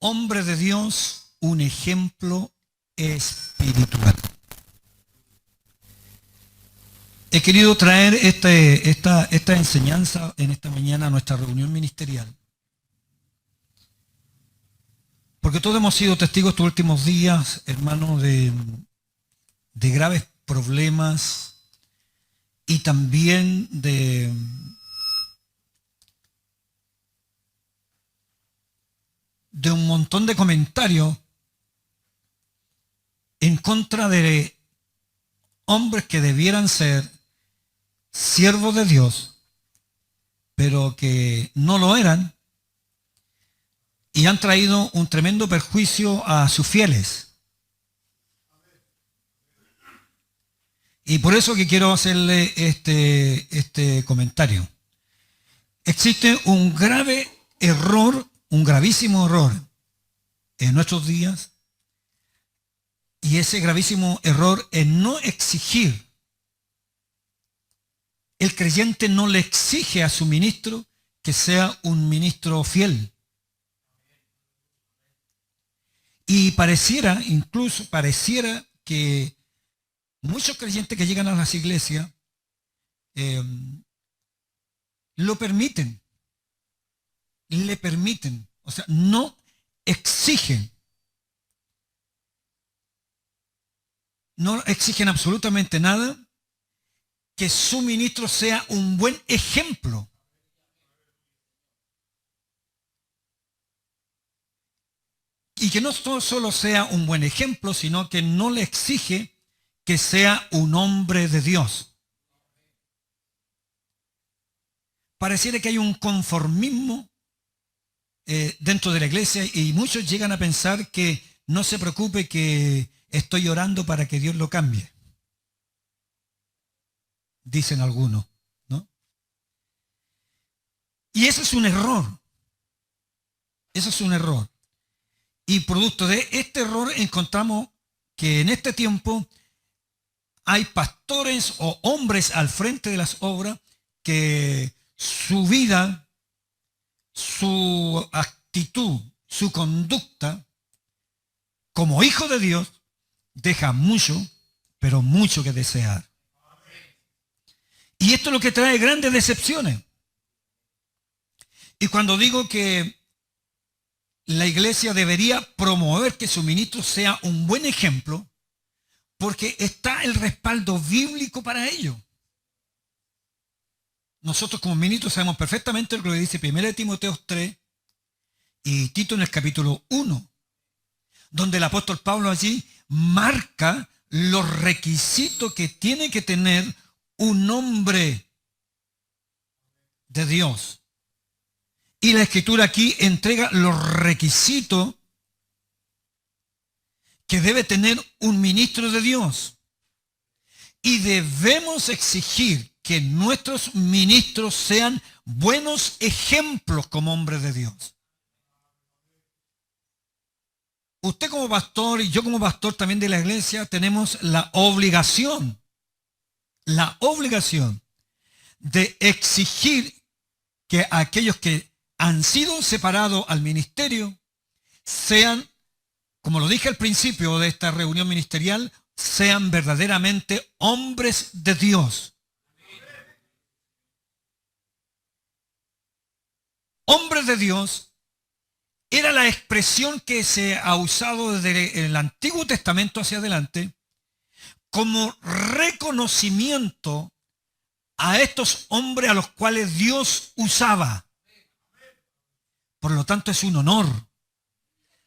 hombre de Dios, un ejemplo espiritual. He querido traer esta enseñanza en esta mañana a nuestra reunión ministerial, porque todos hemos sido testigos estos últimos días, hermanos, de graves problemas y también de un montón de comentarios en contra de hombres que debieran ser siervos de Dios, pero que no lo eran, y han traído un tremendo perjuicio a sus fieles. Y por eso que quiero hacerle este comentario. Existe un grave error, un gravísimo error en nuestros días, y ese gravísimo error es no exigir. El creyente no le exige a su ministro que sea un ministro fiel. Y pareciera que muchos creyentes que llegan a las iglesias lo permiten, le permiten, o sea, no exigen. No exigen absolutamente nada, que su ministro sea un buen ejemplo. Y que no solo sea un buen ejemplo, sino que no le exige que sea un hombre de Dios. Pareciera que hay un conformismo dentro de la iglesia, y muchos llegan a pensar que no se preocupe, que estoy orando para que Dios lo cambie. Dicen algunos, ¿no? Y eso es un error. Eso es un error. Y producto de este error encontramos que en este tiempo hay pastores o hombres al frente de las obras que su vida, su actitud, su conducta como hijo de Dios deja mucho, pero mucho que desear. Y esto es lo que trae grandes decepciones. Y cuando digo que la iglesia debería promover que su ministro sea un buen ejemplo, porque está el respaldo bíblico para ello. Nosotros como ministros sabemos perfectamente lo que dice 1 Timoteo 3 y Tito en el capítulo 1, donde el apóstol Pablo allí marca los requisitos que tiene que tener un hombre de Dios. Y la Escritura aquí entrega los requisitos que debe tener un ministro de Dios. Y debemos exigir que nuestros ministros sean buenos ejemplos como hombres de Dios. Usted como pastor y yo como pastor también de la iglesia tenemos la obligación de exigir que aquellos que han sido separados al ministerio sean, como lo dije al principio de esta reunión ministerial, sean verdaderamente hombres de Dios. Hombres de Dios era la expresión que se ha usado desde el Antiguo Testamento hacia adelante como reconocimiento a estos hombres a los cuales Dios usaba. Por lo tanto, es un honor.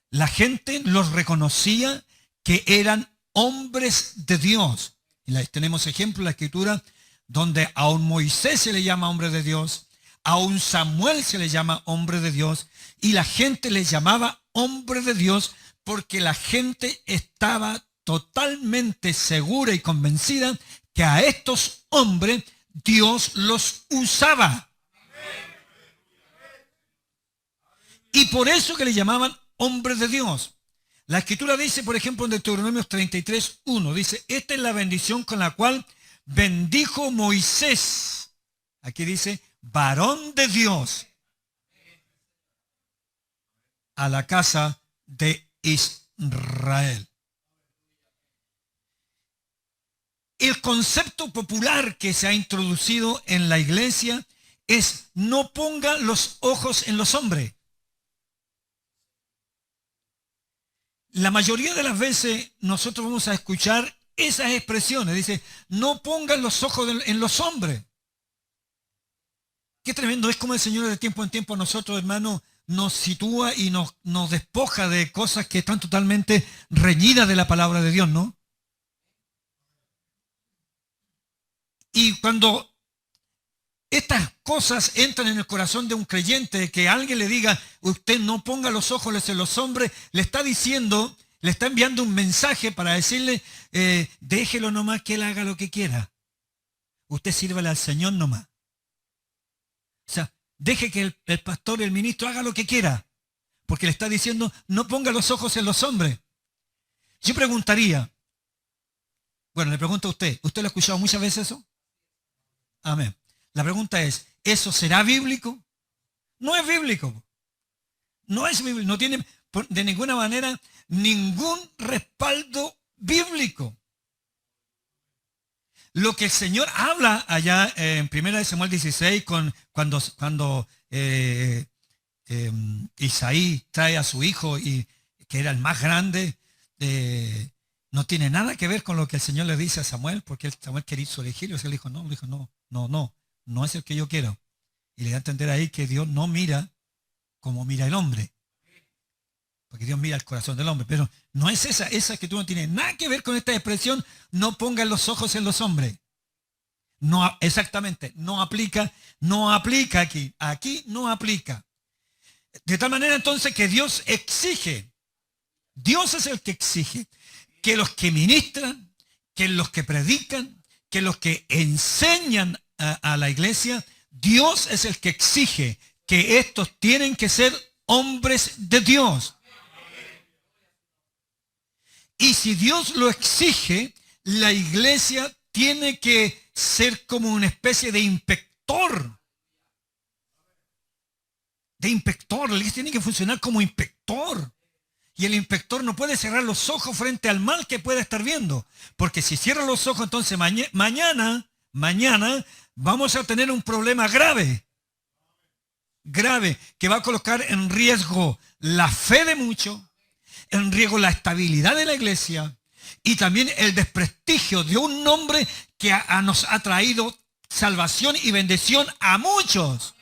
La gente los reconocía que eran hombres de Dios. Y tenemos ejemplos en la Escritura donde a un Moisés se le llama hombre de Dios, a un Samuel se le llama hombre de Dios, y la gente les llamaba hombre de Dios porque la gente estaba totalmente segura y convencida que a estos hombres Dios los usaba. Y por eso que le llamaban hombres de Dios. La Escritura dice, por ejemplo, en Deuteronomio 33:1, dice, esta es la bendición con la cual bendijo Moisés. Aquí dice, varón de Dios, a la casa de Israel. El concepto popular que se ha introducido en la iglesia es: no ponga los ojos en los hombres. La mayoría de las veces nosotros vamos a escuchar esas expresiones. Dice: no pongan los ojos en los hombres. Qué tremendo. Es como el Señor de tiempo en tiempo a nosotros, hermanos, nos sitúa y nos despoja de cosas que están totalmente reñidas de la palabra de Dios, ¿no? Y cuando estas cosas entran en el corazón de un creyente, que alguien le diga: usted no ponga los ojos en los hombres, le está diciendo, le está enviando un mensaje para decirle: déjelo nomás que él haga lo que quiera. Usted sírvale al Señor nomás. O sea, deje que el pastor, el ministro haga lo que quiera, porque le está diciendo: no ponga los ojos en los hombres. Yo preguntaría, bueno, le pregunto a usted lo ha escuchado muchas veces eso? Amén. La pregunta es: ¿eso será bíblico? No es bíblico. No es bíblico. No tiene de ninguna manera ningún respaldo bíblico. Lo que el Señor habla allá en 1 Samuel 16, cuando Isaí trae a su hijo, y que era el más grande, no tiene nada que ver con lo que el Señor le dice a Samuel, porque Samuel quería su elegirlo. Él dijo: no es el que yo quiero. Y le da a entender ahí que Dios no mira como mira el hombre, porque Dios mira el corazón del hombre. Pero no es esa que tú no tienes nada que ver con esta expresión: no pongan los ojos en los hombres. No, exactamente, no aplica aquí no aplica. De tal manera entonces que Dios exige, Dios es el que exige que los que ministran, que los que predican, que los que enseñan a la iglesia, Dios es el que exige que estos tienen que ser hombres de Dios. Y si Dios lo exige, la iglesia tiene que ser como una especie de inspector. La iglesia tiene que funcionar como inspector. Y el inspector no puede cerrar los ojos frente al mal que pueda estar viendo. Porque si cierra los ojos, entonces mañana vamos a tener un problema grave, que va a colocar en riesgo la fe de muchos, en riesgo la estabilidad de la iglesia, y también el desprestigio de un nombre que nos ha traído salvación y bendición a muchos.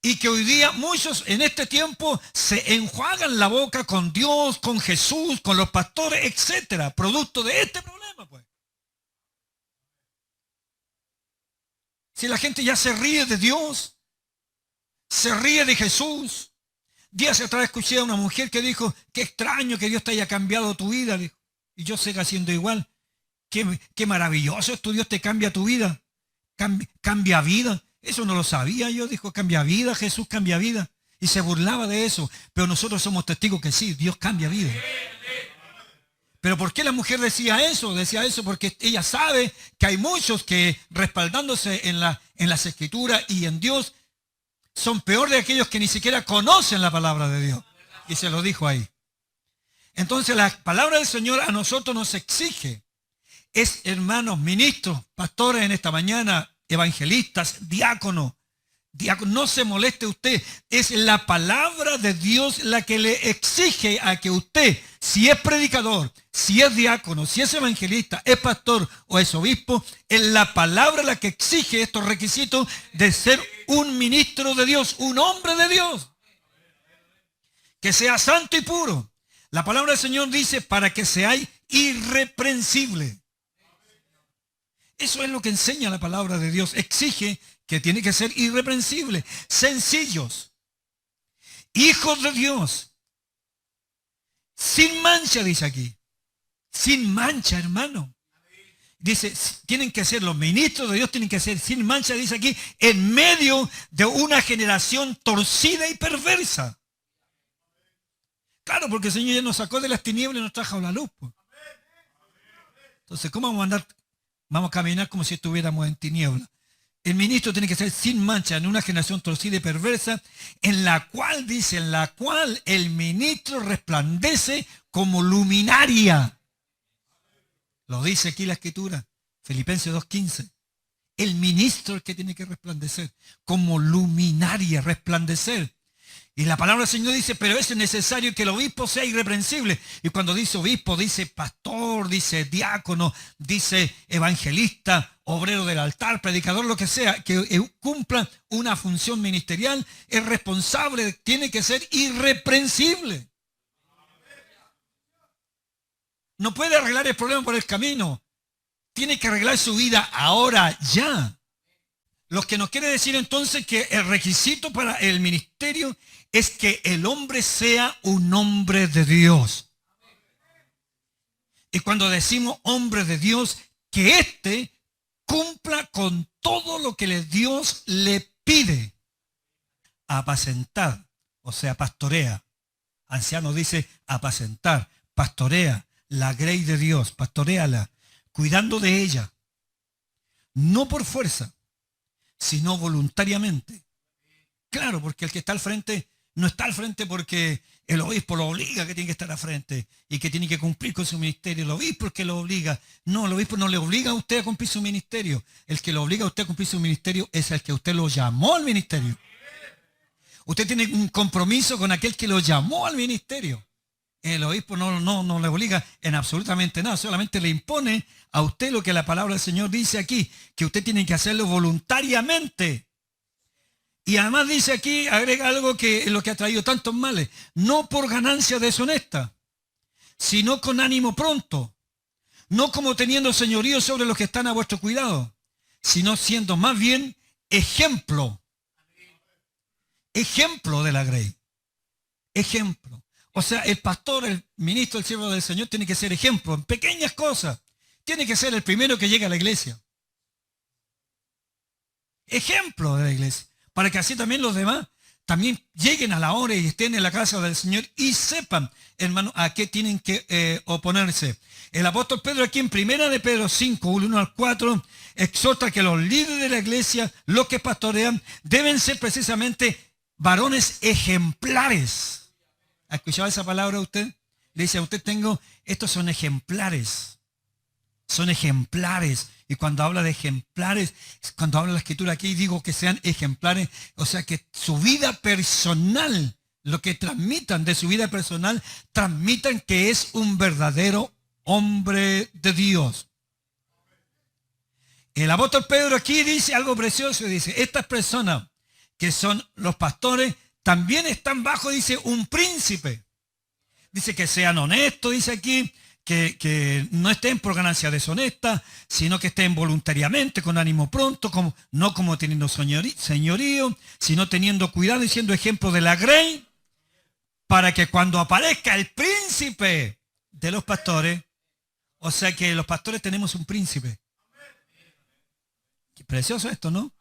Y que hoy día muchos en este tiempo se enjuagan la boca con Dios, con Jesús, con los pastores, etcétera, producto de este problema, pues. Si la gente ya se ríe de Dios, se ríe de Jesús. Días atrás escuché a una mujer que dijo: qué extraño que Dios te haya cambiado tu vida. Y yo sigo haciendo igual. Qué maravilloso esto, Dios te cambia tu vida. Cambia vida. Eso no lo sabía yo. Dijo: cambia vida, Jesús cambia vida. Y se burlaba de eso. Pero nosotros somos testigos que sí, Dios cambia vida. Pero ¿por qué la mujer decía eso? Decía eso porque ella sabe que hay muchos que, respaldándose en las Escrituras y en Dios, son peor de aquellos que ni siquiera conocen la palabra de Dios. Y se lo dijo ahí. Entonces la palabra del Señor a nosotros nos exige. Es, hermanos, ministros, pastores en esta mañana, evangelistas, diáconos. No se moleste usted. Es la palabra de Dios la que le exige a que usted, si es predicador, si es diácono, si es evangelista, es pastor o es obispo, es la palabra la que exige estos requisitos de ser un ministro de Dios, un hombre de Dios. Que sea santo y puro. La palabra del Señor dice: para que seáis irreprensibles. Eso es lo que enseña la palabra de Dios. Exige que tiene que ser irreprensible, sencillos, hijos de Dios, sin mancha, dice aquí. Sin mancha, hermano. Dice, tienen que ser los ministros de Dios, tienen que ser sin mancha, dice aquí, en medio de una generación torcida y perversa. Claro, porque el Señor ya nos sacó de las tinieblas y nos trajo a la luz, pues. Entonces, ¿cómo vamos a andar? Vamos a caminar como si estuviéramos en tinieblas. El ministro tiene que ser sin mancha en una generación torcida y perversa, en la cual dice, en la cual el ministro resplandece como luminaria. Lo dice aquí la Escritura, Filipenses 2:15. El ministro es el que tiene que resplandecer, como luminaria, resplandecer. Y la palabra del Señor dice, pero es necesario que el obispo sea irreprensible. Y cuando dice obispo, dice pastor, dice diácono, dice evangelista, obrero del altar, predicador, lo que sea, que cumpla una función ministerial, es responsable, tiene que ser irreprensible. No puede arreglar el problema por el camino. Tiene que arreglar su vida ahora, ya. Lo que nos quiere decir entonces que el requisito para el ministerio es que el hombre sea un hombre de Dios. Y cuando decimos hombre de Dios, que éste cumpla con todo lo que Dios le pide. Apacentar, o sea, pastorea. Anciano dice apacentar, pastorea la grey de Dios, pastoreala, cuidando de ella. No por fuerza, sino voluntariamente. Claro, porque el que está al frente no está al frente porque el obispo lo obliga que tiene que estar al frente y que tiene que cumplir con su ministerio. El obispo es el que lo obliga. No, el obispo no le obliga a usted a cumplir su ministerio. El que lo obliga a usted a cumplir su ministerio es el que usted lo llamó al ministerio. Usted tiene un compromiso con aquel que lo llamó al ministerio. El obispo no le obliga en absolutamente nada, solamente le impone a usted lo que la palabra del Señor dice aquí, que usted tiene que hacerlo voluntariamente. Y además dice aquí, agrega algo que es lo que ha traído tantos males, no por ganancia deshonesta, sino con ánimo pronto, no como teniendo señorío sobre los que están a vuestro cuidado, sino siendo más bien ejemplo de la grey, ejemplo. O sea, el pastor, el ministro, el siervo del Señor tiene que ser ejemplo en pequeñas cosas. Tiene que ser el primero que llega a la iglesia. Ejemplo de la iglesia. Para que así también los demás también lleguen a la hora y estén en la casa del Señor y sepan, hermano, a qué tienen que oponerse. El apóstol Pedro aquí en 1 de Pedro 5, 1 al 4, exhorta que los líderes de la iglesia, los que pastorean, deben ser precisamente varones ejemplares. ¿Ha escuchado esa palabra usted? Le dice a usted, estos son ejemplares. Son ejemplares. Y cuando habla de ejemplares, cuando habla la Escritura aquí, digo que sean ejemplares. O sea, que su vida personal, lo que transmitan de su vida personal, transmitan que es un verdadero hombre de Dios. El apóstol Pedro aquí dice algo precioso. Dice, estas personas que son los pastores, también están bajo, dice, un príncipe. Dice que sean honestos, dice aquí, que no estén por ganancia deshonesta, sino que estén voluntariamente, con ánimo pronto, no como teniendo señorío, sino teniendo cuidado y siendo ejemplo de la grey, para que cuando aparezca el príncipe de los pastores, o sea que los pastores tenemos un príncipe. Qué precioso esto, ¿no?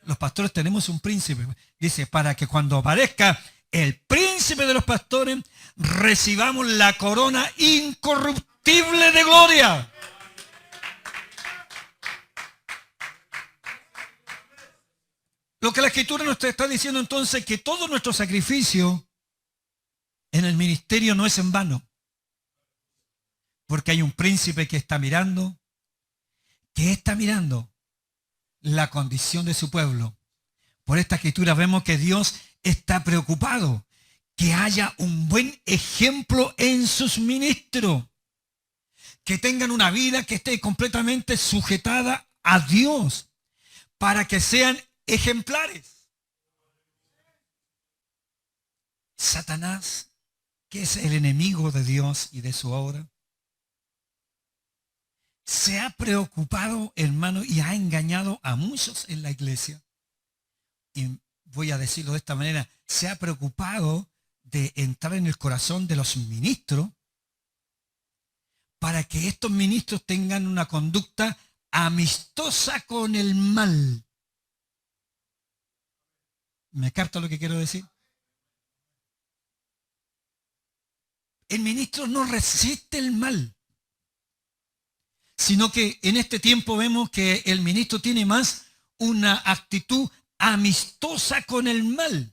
Los pastores tenemos un príncipe. Dice, para que cuando aparezca el príncipe de los pastores, recibamos la corona incorruptible de gloria. Lo que la Escritura nos está diciendo entonces, que todo nuestro sacrificio en el ministerio no es en vano. Porque hay un príncipe que está mirando, la condición de su pueblo. Por esta Escritura vemos que Dios está preocupado que haya un buen ejemplo en sus ministros, que tengan una vida que esté completamente sujetada a Dios, para que sean ejemplares. Satanás, que es el enemigo de Dios y de su obra, se ha preocupado, hermano, y ha engañado a muchos en la iglesia. Y voy a decirlo de esta manera, se ha preocupado de entrar en el corazón de los ministros para que estos ministros tengan una conducta amistosa con el mal. ¿Me capta lo que quiero decir? El ministro no resiste el mal, sino que en este tiempo vemos que el ministro tiene más una actitud amistosa con el mal.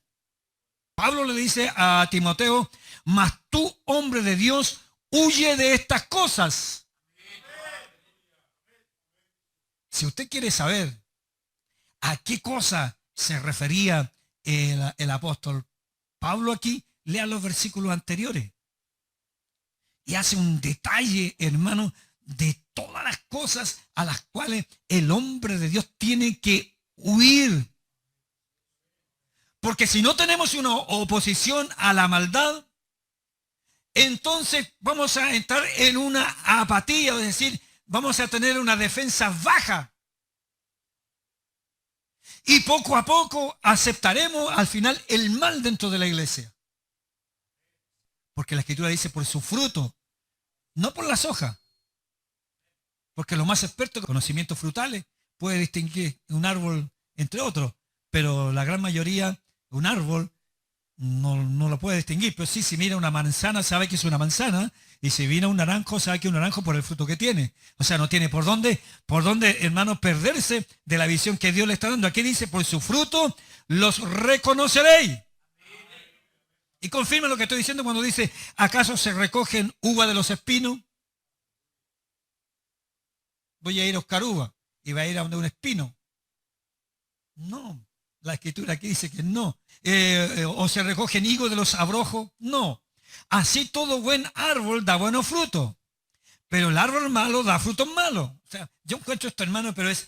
Pablo le dice a Timoteo, mas tú, hombre de Dios, huye de estas cosas. Si usted quiere saber a qué cosa se refería el apóstol Pablo aquí, lea los versículos anteriores. Y hace un detalle, hermano, de todas las cosas a las cuales el hombre de Dios tiene que huir. Porque si no tenemos una oposición a la maldad, entonces vamos a entrar en una apatía, es decir, vamos a tener una defensa baja. Y poco a poco aceptaremos al final el mal dentro de la iglesia. Porque la Escritura dice por su fruto, no por las hojas. Porque los más expertos en conocimientos frutales pueden distinguir un árbol entre otros, pero la gran mayoría, un árbol no lo puede distinguir. Pero sí, si mira una manzana, sabe que es una manzana, y si mira un naranjo, sabe que es un naranjo por el fruto que tiene. O sea, no tiene por dónde, hermano, perderse de la visión que Dios le está dando. Aquí dice, por su fruto los reconoceréis. Y confirma lo que estoy diciendo cuando dice, ¿acaso se recogen uvas de los espinos? Voy a ir a Oscar Uva y va a ir a donde un espino. No, la Escritura aquí dice que no. ¿O se recogen higos de los abrojos? No. Así todo buen árbol da buenos frutos, pero el árbol malo da frutos malos. O sea, yo encuentro esto, hermano, pero es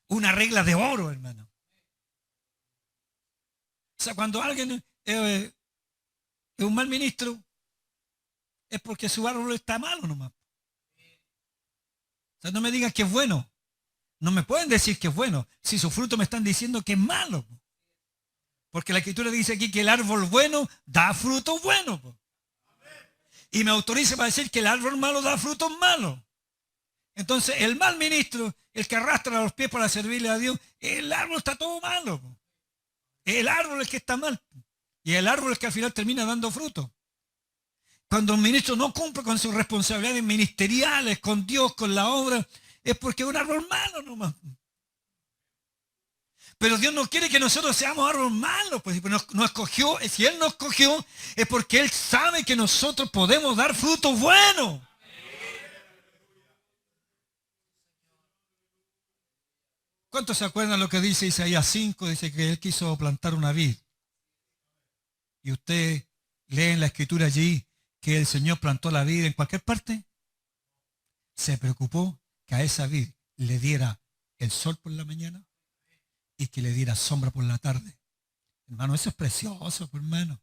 una regla de oro, hermano. O sea, cuando alguien es un mal ministro, es porque su árbol está malo nomás. O sea, no me digan que es bueno. No me pueden decir que es bueno si su fruto me están diciendo que es malo. Porque la Escritura dice aquí que el árbol bueno da frutos buenos. Y me autoriza para decir que el árbol malo da frutos malos. Entonces, el mal ministro, el que arrastra los pies para servirle a Dios, el árbol está todo malo. El árbol es el que está mal. Y el árbol es el que al final termina dando fruto. Cuando un ministro no cumple con sus responsabilidades ministeriales, con Dios, con la obra, es porque es un árbol malo nomás. Pero Dios no quiere que nosotros seamos árboles malos, pues nos escogió, si Él nos escogió, es porque Él sabe que nosotros podemos dar frutos buenos. ¿Cuántos se acuerdan lo que dice Isaías 5? Dice que Él quiso plantar una vid. Y usted lee en la Escritura allí que el Señor plantó la vid en cualquier parte. Se preocupó que a esa vid le diera el sol por la mañana y que le diera sombra por la tarde. Hermano, eso es precioso, hermano.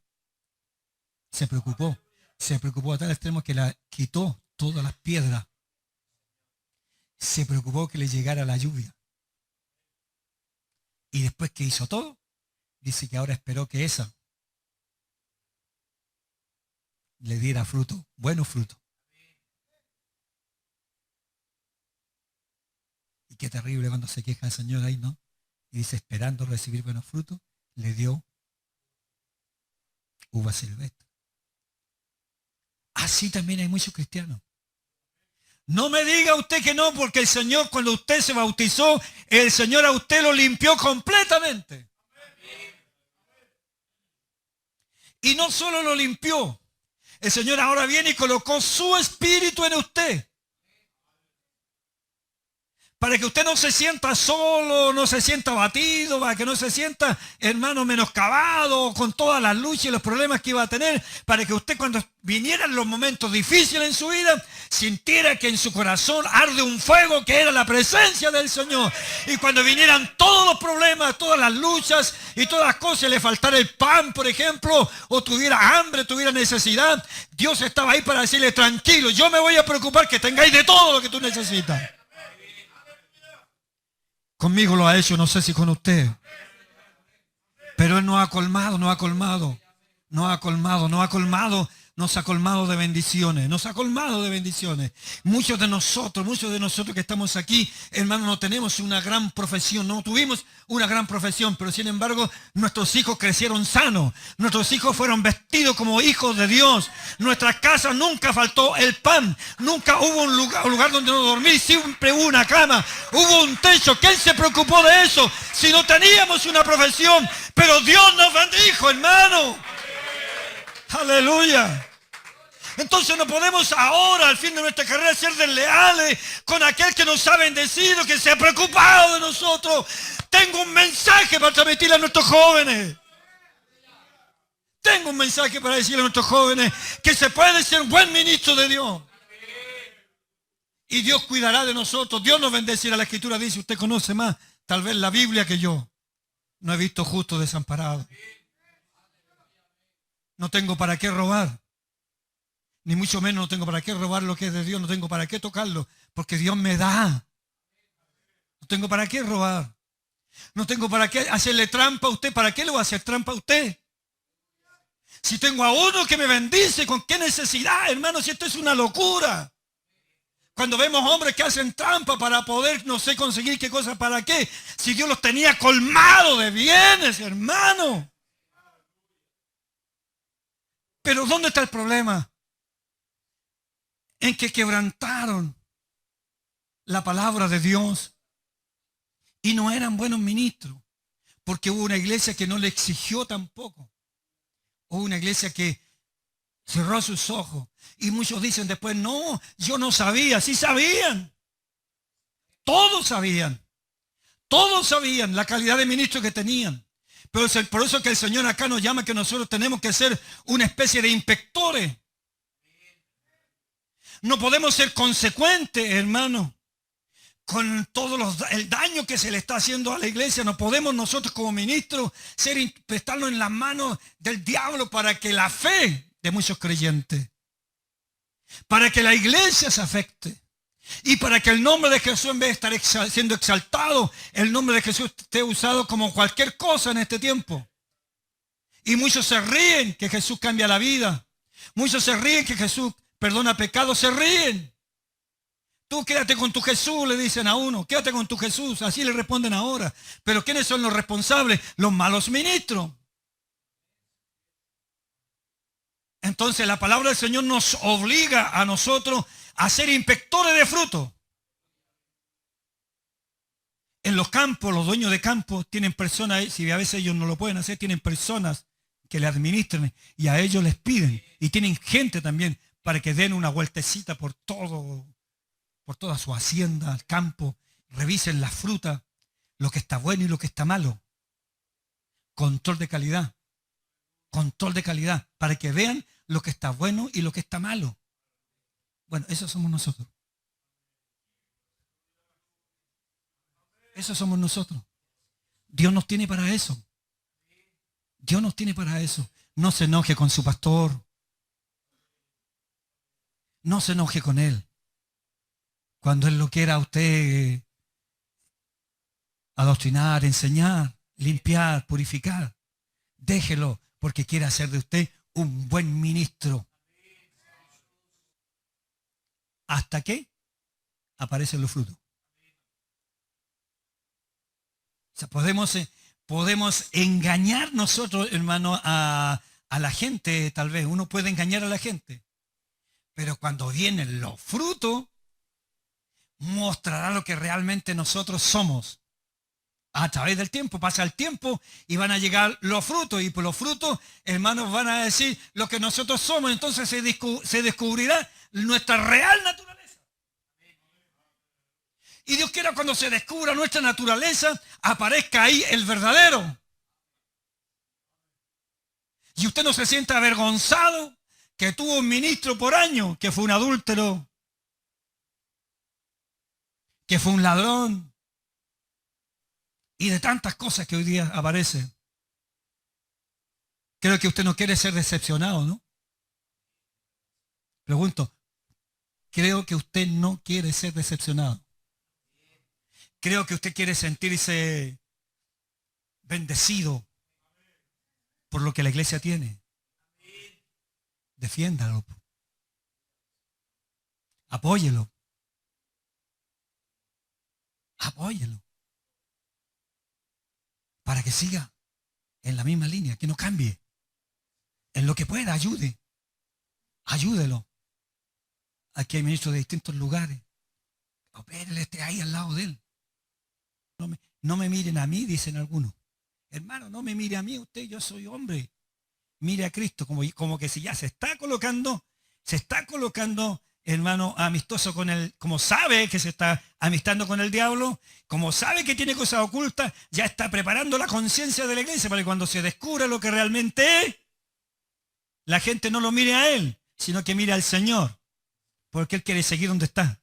Se preocupó a tal extremo que la quitó todas las piedras. Se preocupó que le llegara la lluvia. Y después que hizo todo, dice que ahora esperó que esa le diera fruto, buenos frutos. Y qué terrible cuando se queja el Señor ahí, ¿no? Y dice, esperando recibir buenos frutos, le dio uva silvestre. Así también hay muchos cristianos. No me diga usted que no, porque el Señor, cuando usted se bautizó, el Señor a usted lo limpió completamente. Y no solo lo limpió, el Señor ahora viene y colocó su espíritu en usted. Para que usted no se sienta solo, no se sienta abatido, para que no se sienta, hermano, menoscabado con todas las luchas y los problemas que iba a tener, para que usted cuando vinieran los momentos difíciles en su vida, sintiera que en su corazón arde un fuego que era la presencia del Señor. Y cuando vinieran todos los problemas, todas las luchas y todas las cosas, le faltara el pan, por ejemplo, o tuviera hambre, tuviera necesidad, Dios estaba ahí para decirle, tranquilo, yo me voy a preocupar que tengáis de todo lo que tú necesitas. Conmigo lo ha hecho, no sé si con usted. Pero Él nos ha colmado nos ha colmado de bendiciones, nos ha colmado de bendiciones. Muchos de nosotros que estamos aquí, hermanos, no tenemos una gran profesión, no tuvimos una gran profesión, pero sin embargo nuestros hijos crecieron sanos, nuestros hijos fueron vestidos como hijos de Dios, nuestra casa nunca faltó el pan, nunca hubo un lugar donde no dormir, siempre hubo una cama, hubo un techo. ¿Quién se preocupó de eso si no teníamos una profesión? Pero Dios nos bendijo, hermano. Aleluya. Entonces no podemos ahora, al fin de nuestra carrera, ser desleales con aquel que nos ha bendecido, que se ha preocupado de nosotros. Tengo un mensaje para transmitirle a nuestros jóvenes. Tengo un mensaje para decirle a nuestros jóvenes que se puede ser un buen ministro de Dios. Y Dios cuidará de nosotros. Dios nos bendecirá. La Escritura dice, usted conoce más, tal vez la Biblia que yo. No he visto justo desamparado. No tengo para qué robar. Ni mucho menos no tengo para qué robar lo que es de Dios. No tengo para qué tocarlo. Porque Dios me da. No tengo para qué robar. No tengo para qué hacerle trampa a usted. ¿Para qué le voy a hacer trampa a usted? Si tengo a uno que me bendice, ¿con qué necesidad, hermano? Si esto es una locura. Cuando vemos hombres que hacen trampa para poder, no sé, conseguir qué cosa, ¿para qué? Si Dios los tenía colmados de bienes, hermano. Pero ¿dónde está el problema? En que quebrantaron la palabra de Dios y no eran buenos ministros, porque hubo una iglesia que no le exigió tampoco. Hubo una iglesia que cerró sus ojos. Y muchos dicen después, no, yo no sabía. Sí sabían. Todos sabían. Todos sabían la calidad de ministro que tenían. Pero es por eso que el Señor acá nos llama que nosotros tenemos que ser una especie de inspectores. No podemos ser consecuentes, hermano, con el daño que se le está haciendo a la iglesia. No podemos nosotros como ministros prestarnos en las manos del diablo para que la fe de muchos creyentes, para que la iglesia se afecte y para que el nombre de Jesús, en vez de estar siendo exaltado, el nombre de Jesús esté usado como cualquier cosa en este tiempo. Y muchos se ríen que Jesús cambia la vida. Muchos se ríen que Jesús perdona pecados, se ríen. Tú quédate con tu Jesús, le dicen a uno, quédate con tu Jesús, así le responden ahora. Pero ¿quiénes son los responsables? Los malos ministros. Entonces la palabra del Señor nos obliga a nosotros a ser inspectores de fruto. En los campos, los dueños de campo tienen personas, si a veces ellos no lo pueden hacer, tienen personas que le administren y a ellos les piden. Y tienen gente también para que den una vueltecita por toda su hacienda, el campo, revisen la fruta, lo que está bueno y lo que está malo. Control de calidad, para que vean lo que está bueno y lo que está malo. Bueno, eso somos nosotros. Eso somos nosotros. Dios nos tiene para eso. Dios nos tiene para eso. No se enoje con su pastor. No se enoje con él. Cuando él lo quiera a usted adoctrinar, enseñar, limpiar, purificar, déjelo, porque quiere hacer de usted un buen ministro. ¿Hasta que aparecen los frutos? O sea, podemos engañar nosotros, hermano, a la gente, tal vez. Uno puede engañar a la gente. Pero cuando vienen los frutos, mostrará lo que realmente nosotros somos. A través del tiempo, pasa el tiempo y van a llegar los frutos. Y por los frutos, hermanos, van a decir lo que nosotros somos. Entonces se descubrirá nuestra real naturaleza. Y Dios quiera, cuando se descubra nuestra naturaleza, aparezca ahí el verdadero. Y usted no se sienta avergonzado que tuvo un ministro por año, que fue un adúltero, que fue un ladrón, y de tantas cosas que hoy día aparecen. Creo que usted no quiere ser decepcionado, ¿no? Pregunto, creo que usted no quiere ser decepcionado. Creo que usted quiere sentirse bendecido por lo que la iglesia tiene. defiéndalo, apóyelo, apóyelo, para que siga en la misma línea, que no cambie. En lo que pueda, ayúdelo. Aquí hay ministros de distintos lugares. Opérele, esté ahí al lado de él. No me miren a mí, dicen algunos. Hermano, no me mire a mí, usted, yo soy hombre. Mire a Cristo, como que si ya se está colocando, hermano, amistoso con él, como sabe que se está amistando con el diablo, como sabe que tiene cosas ocultas, ya está preparando la conciencia de la iglesia para que cuando se descubra lo que realmente es, la gente no lo mire a él, sino que mire al Señor, porque él quiere seguir donde está.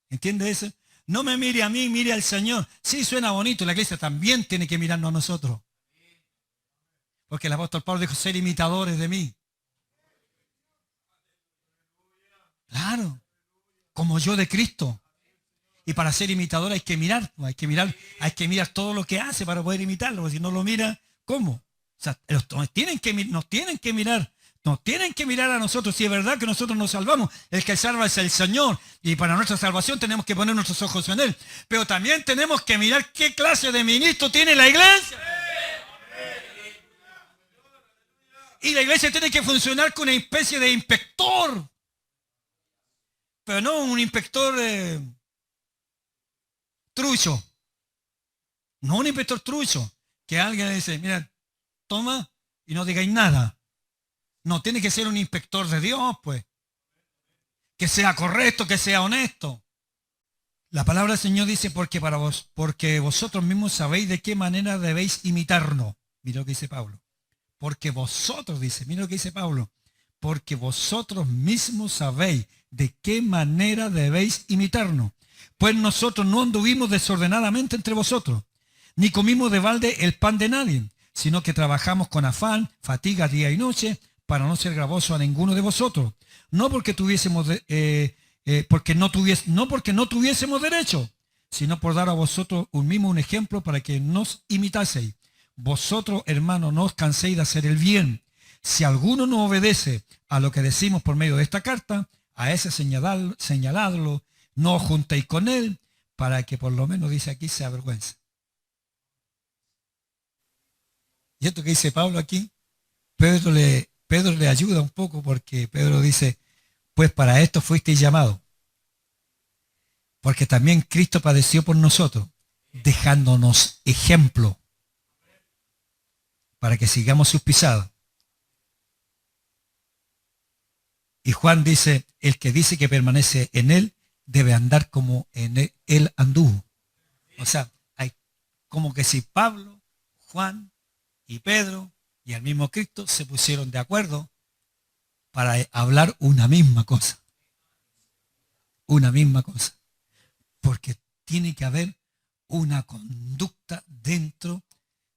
¿Entiende eso? No me mire a mí, mire al Señor. Sí, suena bonito, la iglesia también tiene que mirarnos a nosotros. Porque el apóstol Pablo dijo, ser imitadores de mí. Claro, como yo de Cristo. Y para ser imitador hay que mirar todo lo que hace para poder imitarlo. Porque si no lo mira, ¿cómo? O sea, nos tienen que mirar a nosotros. Si es verdad que nosotros nos salvamos, el que salva es el Señor. Y para nuestra salvación tenemos que poner nuestros ojos en Él. Pero también tenemos que mirar qué clase de ministro tiene la iglesia. Y la iglesia tiene que funcionar con una especie de inspector. Pero no un inspector trucho. No un inspector trucho. Que alguien le dice, mira, toma y no digáis nada. No, tiene que ser un inspector de Dios, pues. Que sea correcto, que sea honesto. La palabra del Señor dice, porque vosotros mismos sabéis de qué manera debéis imitarnos. Mira lo que dice Pablo. Porque vosotros, mira lo que dice Pablo. Porque vosotros mismos sabéis de qué manera debéis imitarnos. Pues nosotros no anduvimos desordenadamente entre vosotros, ni comimos de balde el pan de nadie, sino que trabajamos con afán, fatiga día y noche, para no ser gravoso a ninguno de vosotros. No porque no tuviésemos derecho, sino por dar a vosotros un ejemplo para que nos imitaseis. Vosotros, hermanos, no os canséis de hacer el bien. Si alguno no obedece a lo que decimos por medio de esta carta, a ese señaladlo, no os juntéis con él, para que por lo menos, dice aquí, se avergüence. Y esto que dice Pablo aquí, Pedro le ayuda un poco, porque Pedro dice, pues para esto fuisteis llamados, porque también Cristo padeció por nosotros, dejándonos ejemplo, para que sigamos sus pisadas. Y Juan dice, el que dice que permanece en él, debe andar como en él anduvo. O sea, hay como que si Pablo, Juan y Pedro y el mismo Cristo se pusieron de acuerdo para hablar una misma cosa. Una misma cosa. Porque tiene que haber una conducta dentro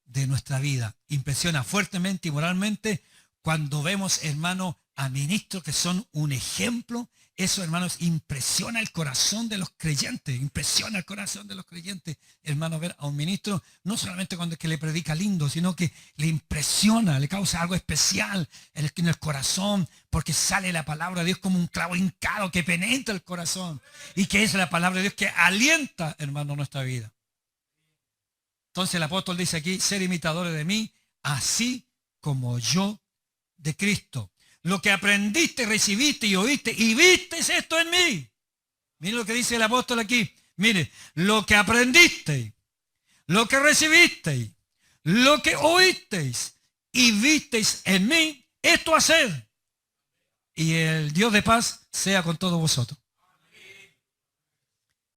de nuestra vida. Impresiona fuertemente y moralmente cuando vemos, hermanos, a ministros que son un ejemplo. Eso, hermanos, impresiona el corazón de los creyentes. Impresiona el corazón de los creyentes, hermanos, ver a un ministro, no solamente cuando es que le predica lindo, sino que le impresiona, le causa algo especial en el corazón, porque sale la palabra de Dios como un clavo hincado que penetra el corazón. Y que es la palabra de Dios que alienta, hermano, nuestra vida. Entonces el apóstol dice aquí, ser imitadores de mí, así como yo de Cristo. Lo que aprendiste, recibiste y oíste y visteis esto en mí. Mire lo que dice el apóstol aquí. Mire, lo que aprendisteis, lo que recibisteis, lo que oísteis y visteis en mí, esto haced. Y el Dios de paz sea con todos vosotros.